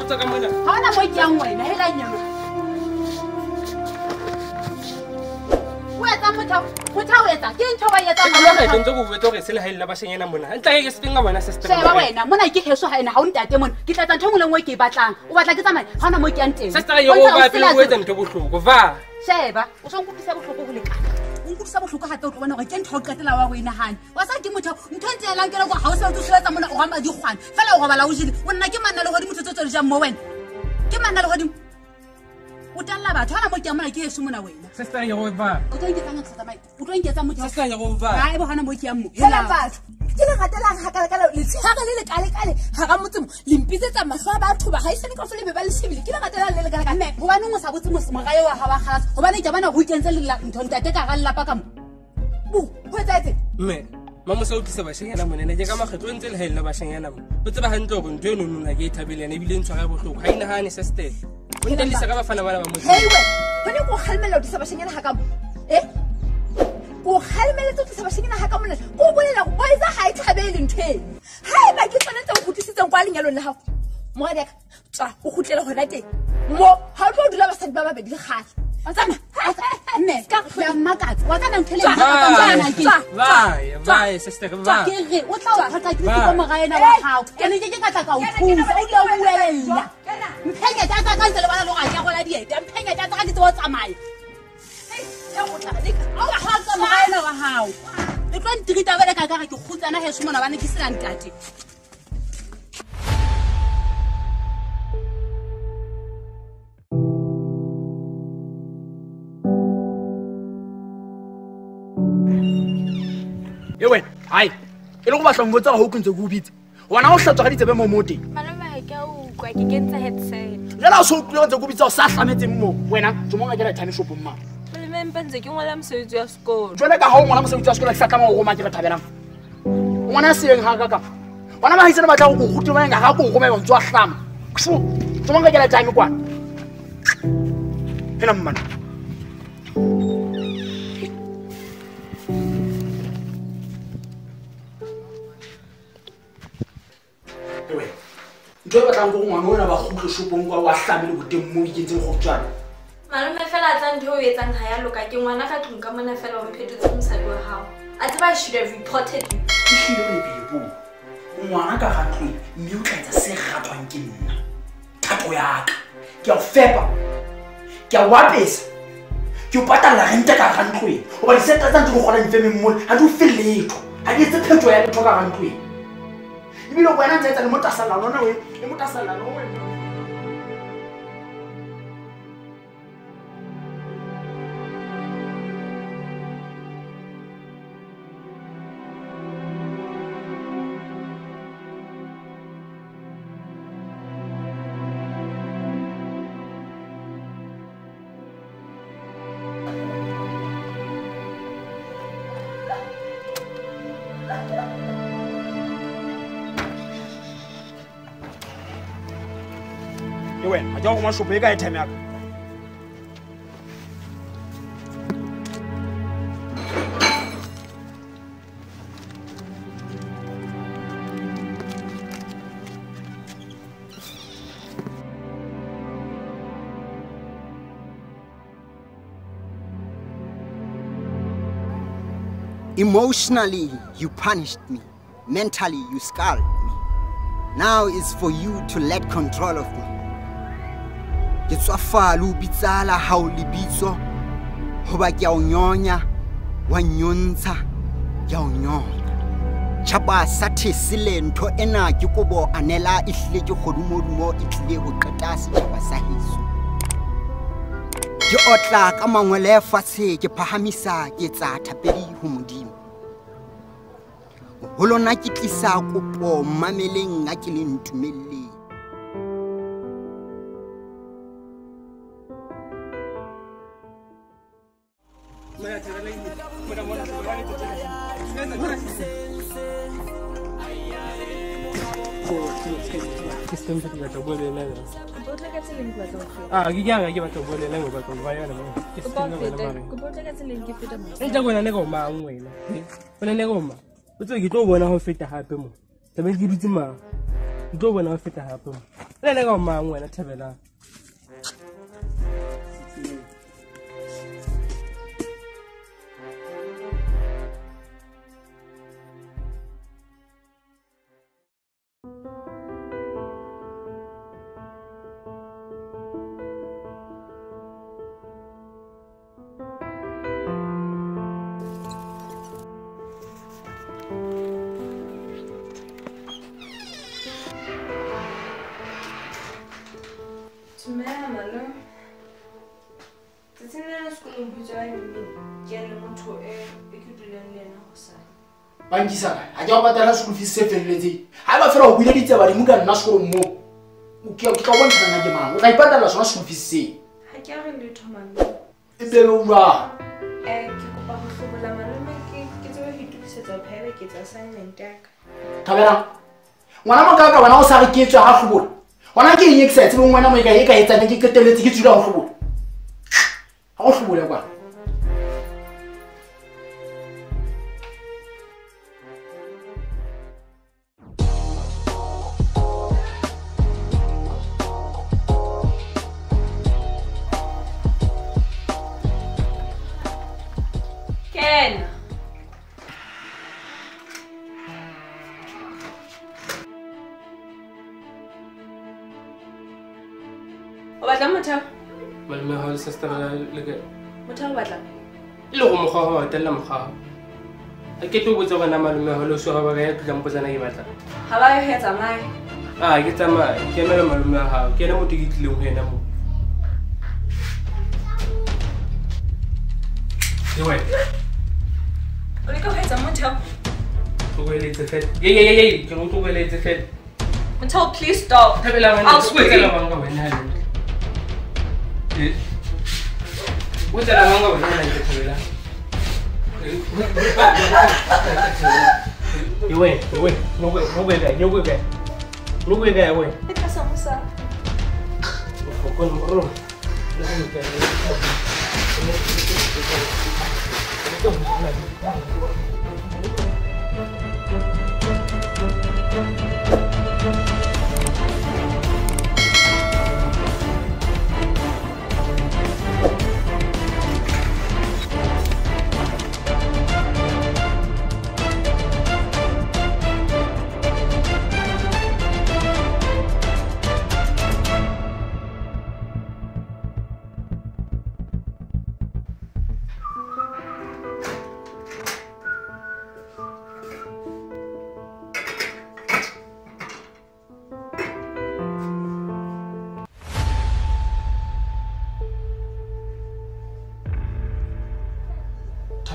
botsa ka mona. Ha ona mo ke yang wena hela nyama. Wetsa motho wetsa ke ntho ba yetsa mona. Ke ntse go botsa gore se le haela ba shenyana mona. Ntla ke se tsenga bona sister. Sheba wena mona ke heso ha ena ha o ntate mona. Ke tlatsa ntho ngwe ke e batlang. O batla ke tsamaya ha ona mo ke yang teng. Sister yo ba pele go etsa ntho bohloko va. Sheba o so nkutisa bohloko go lekana. Unkutisa bohloko gape o tlo bona gore ke ntho o qetela wa go inahana. Wa sa ke motho ntho ntse ya lankela go ha o se o tsosetsa mona o gama di kgwana. Fela o robala o jile. O nna ke manna le go di motho tse jang mo wena. Ke manna le go di o talla batho hana mo ke amana ke yeso mona wena. Sister yo va. O tlo nketsa ngaka tsamaya. O tlo nketsa motho. Sister yo va. Hae bo hana mo ke ammo. Hela batho. Ke le gatelang ga kala le tshaga le kale ga ga motsemo limpitsetsa mahlo a batho ba ga isane ka fole be ba le shebile ke le gatelang le kale ka nne go bana mo sa botse mo gae wa ga ba khalasa go bana ke bana go ikentse le la ntho ntate ka ga lapa ka mo bu go etsetse mme mama sa utlisa ba shenyana mona ne ke ka makgetlo ntse le haela ba shenyana mo o tseba hantle go ntwe no nna ke ithabile ne bile ntshwa ga bohloko ha ina hane sister o ntse le se ka ba fana bana ba mo heiwe bone go khalmela o di sa ba shenyana ga ka o khalmeletse tse ba shegina ha ka mona go bolela go boiza ha ithabele ntwe ha ba ke tsana tse go tsitseng kwa lenyalo le hago mo ga tswa o khutlela hona teng mo ha o tlo dula ba sa ba be di gala tsama nne ka ya makatsa wa kana nthele vai sister va ke re o tla o thata ke go mo ga ena wa hao ke ne ke ka tla ka o thusa o tla o buelela mphenya tata ka ntse le bana lo ga ya gola dieta mphenya tata ka ke tso tsamaya Mwana wa hao. Le tlo ntirita bele ka ke khutsana heso mona bana ke sena ntate. Ewe, hai. E le go batla ngotsa ga o kentse go bitse. Wana o hlatswa ga ditsebe mo moteng. Malome ke o kwa ke kentse headset. Jala o so tlo ntse go bitsa o sa hlametseng mo. Wena, tsomong ga ke time shop mma. Mpenze ke ngola mosebetsi wa sekolo. Jwale ka ha o ngola mosebetsi wa sekolo ke tla mo go ma ke re thabelang. Ngwana se eng ha ka ka. Wana ba hisana ba tla go go tuma nga ga go go me go tswa hlama. Tsoma ga ke la time kwa. Hena mmana. Ewe. Ntwe ba tla go ngwana ona ba go shopong kwa wa hlamile go teng mo ikentse go tswana. Malome fela tla ntho o etsang ha ya loka ke ngwana ka tlung ka mona fela o mphetotse mosadi wa hao. A tseba I should have reported you. Ke hile le bibo. Ngwana ka ga tlung mme o tla etsa se gatwang ke nna. Thato ya ka. Ke a fepa. Ke a wapesa. Ke o patala rente ka ga tlung. O ba di seta tsa ntse go gola difemeng mo. Ha di fe letho. Ha di etse phetho ya letho ka ga tlung. Ibile go wena ntse etsa le motasala lona we. Le motasala lona we. Ewe, aja go mashopo e ka e time ya ka. Emotionally, you punished me. Mentally, you scarred me. Now it's for you to let control of me. Ke tswa fa lu bitsala ha o libitso hoba ke a o nyonya wa nyontsha ke a o nyonya chapa sa thesile ntho ena ke kobo anela ihle ke godumodumo itlile go qeta setjhaba sa heso ke otla ka mangwele fatshe ke phahamisa ke tsa thapedi ho modimo ho lona ke tlisa kopo mameleng a ke le ntumelle Ke tlo bona ho feta hape mo. Taba ke dutse mang. ntlo bona o feta gape le ene ka o mang wena Thabelang. Bankisa ha ke a patala school fees se felletse ha ba fela o buile ditseba di muka nna sekolo mo o ke tla bona nna ke mang o tla ipatala sona school fees se ha ke a re le thomang e be lo bua ke kopa go hlobola malome ke tswe go itukisetsa phele ke tsa assignment ya ka Thabela ngwana mo ka bana o sa re ke tswa ga hlobola wana ke eng exercise bo ngwana mo e ka etsana ke keteletse ke tsula go hlobola ha go hlobola kwa batla motho malome ha o sister le ke motho batla le go mogwa ho tella mogwa a ke tlo botsa bana malome ha lo so ga ba ga ya tla mpotsana ke batla ha ba yo hetsa mai ke tsamaya ke emela malome ha ke ena motho ke tlileng ho ena mo Ewe o le ka ho hetsa motho o weletse fet ye ke mo to weletse fet motho please stop Thabela I'll scream. wena banga wena ha What's that among us? You wait, no way there, wait. Eka samosa.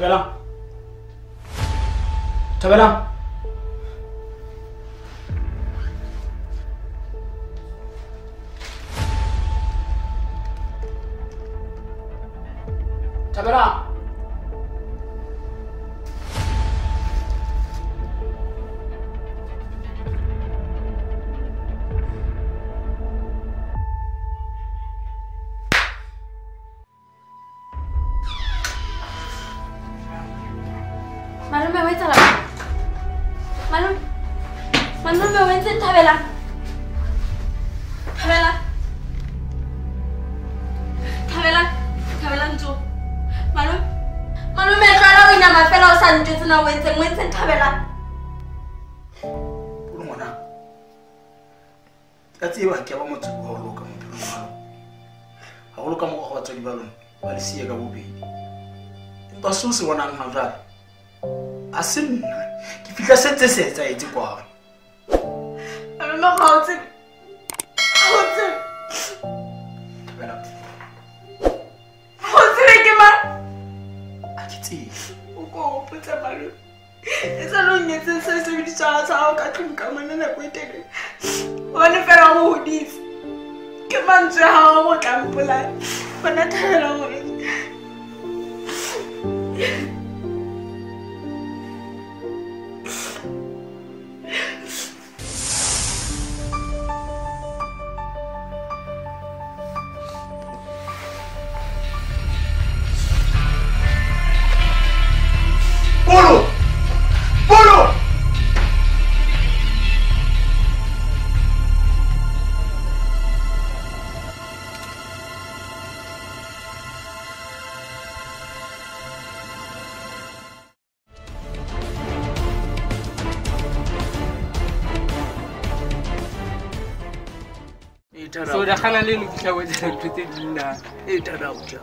Thabela Malume wait ala. Malume wait Thabela. Thabela njo. Malume tla o ina mafela o sa ntse tsena wait Thabela. o ngwana ka tseba ke ba motho wa ho loka motho ha go loka mo go batla di balong ba le siya ka bobedi ba so se bona nna jalo a se nna ke fitla setse se etsa etse kwa Malume gautse. Thabela Gautse ke ma. a ke tsebe O ko putsa malume. Esa lo nyetse se se di tsaya tsao ka tlung ka mona na go itele. Bona fela go hodisa. Ke mantswe ha go tlampola. Bona Thabela go. Polo! So da khana le nukisha wa tsa tute dinna. Tarauta.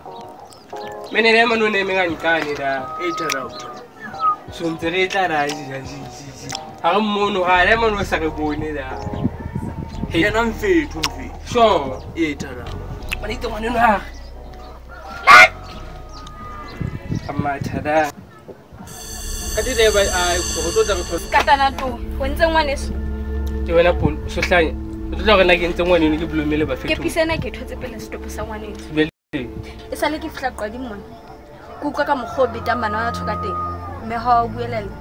Mene ne mano ne menga nkane da. Tarauta. So ntere tla ra ji. Ha mmono ga le mano sa re bone da. Yena mfethu mfi. Sure. Tarauta. Ba ito ngwana no ha. Amathada. Ati de ba ai go tlo tsa go katana to o ntse ngwaneso ke wena pon so hlanya o tlo re na ke ntse ngwane ne ke blomele ba ke fetho pisena ke thotse pele stopo sa ngwaneso e sale ke fihla qadi mona ku ka moghobi tambana wa thoka teng me ha o buelela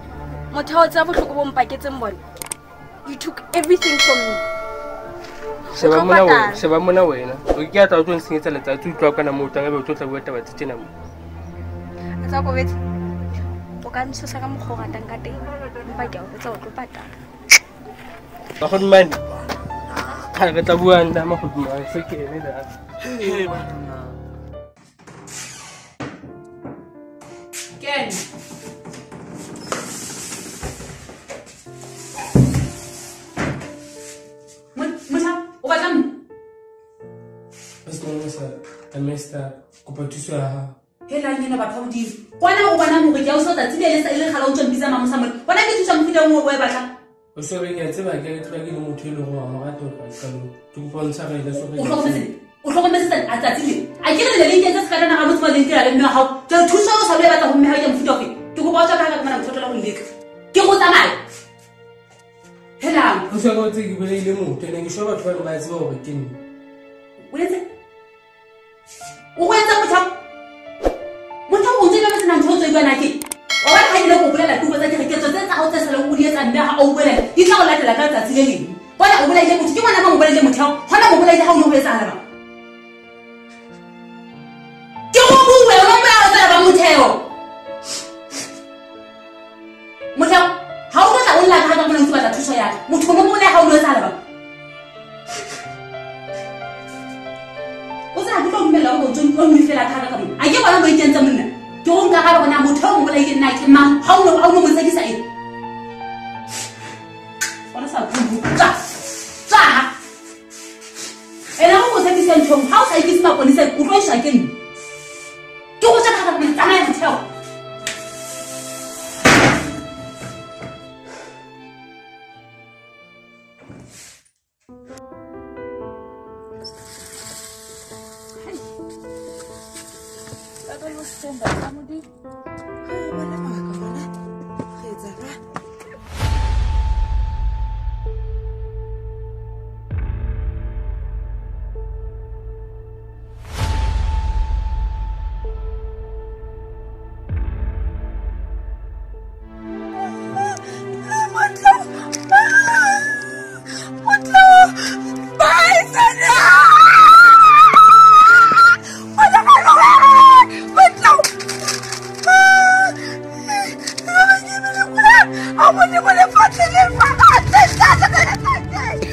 motho o tsa bohloko bo mpaketseng bona. You took everything from me. Seba mona wena o ke a tla o tlo nsenyetsa letsatsi utlwa kana mo tanga be o tlo tla bua taba tsena mo tsa go betse o ka ntshosa ka mogho ratang ka teng mpa ke o botsa o tlo patala ba go mmane ga re tla bua nda ma go duma se ke ene da Ken Mona o ba tlam Amesta kupatusa hela nyena batho ba modimo bona o bona mo ke a o sota tsilele sa ile gala o tsombisa mama sa mona bona ke thusa mfile mo we batla o so re ke tseba ke tla ke le motho ile go ama gato ka kalo ke go bontsha re le so re o hlokometse a tsatsile a ke re le ke tsa ska na ga motho ba le ntira le mme ga o tla thusa o sa le batla go mme ha ke mfuta ofe ke go botsa ka mana motho la go leka ke go tsamaya hela o so go tse ke bele ile motho ne ke sho batho ba ba tseba gore ke nne o etse motho o tsela ba sena ntho tso ibana ke o ba ha ile go bolela go tsa ke tso tsa go tsa sala o di etsa mme ha o bolela di tla go latela ka tsatsi le leng bona o bolela motho ke bona ba mo bolela motho hona mo bolela ha o no ho etsa hala ba ke go bua o no ba o tsela ba motheo ha o tla o la ka ga mona o batla thuso ya motho mo mona ha o no etsa hala ba o go tsong o mfela thaka ka mona a ke bona go ikentsa monna ke go nka ga bona motho o mo bolela ke nna ke mang ha o no mo tsekisa eng bona sa go tsa ena go tsekisa ntho ha o sa ikisi maponisa o tlo sha ke nne ke go tsaka ka mona tsamaya motheo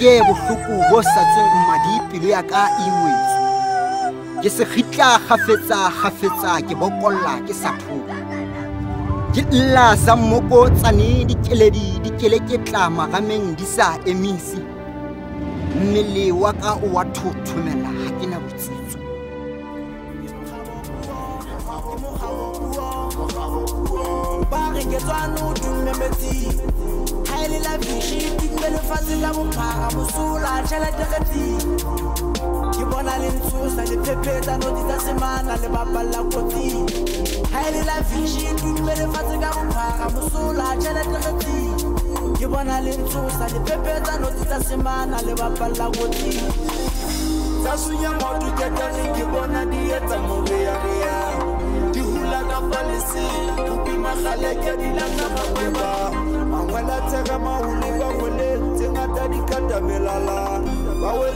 ke bohloko bo sa tseng mmadi pelo ya ka ingwetse ke se khitla khafetsa ke bokolla ke sa thoka ke lla za mmoko tsane dikele ke tla magameng di sa emisi mmele wa ka o wa thothomela ha ke na botsitso ba re ke tsano dumemetse haile la bishi tingele fatse la bophara mosola tšhelete gati ke bona le ntsosa le phephetsa no di tsa semana le bapalla kotsi haile la bishi tingele fatse ka bophara mosola tšhelete gati ke bona le ntsosa le phephetsa no di tsa semana le bapalla kotsi tsa sunya modu ke tane ke bona di etsa mobeya di hula ka falese Magaleke di langa mabeba Mangwela tega mahuli ba wele Tengata di kata melala Bawe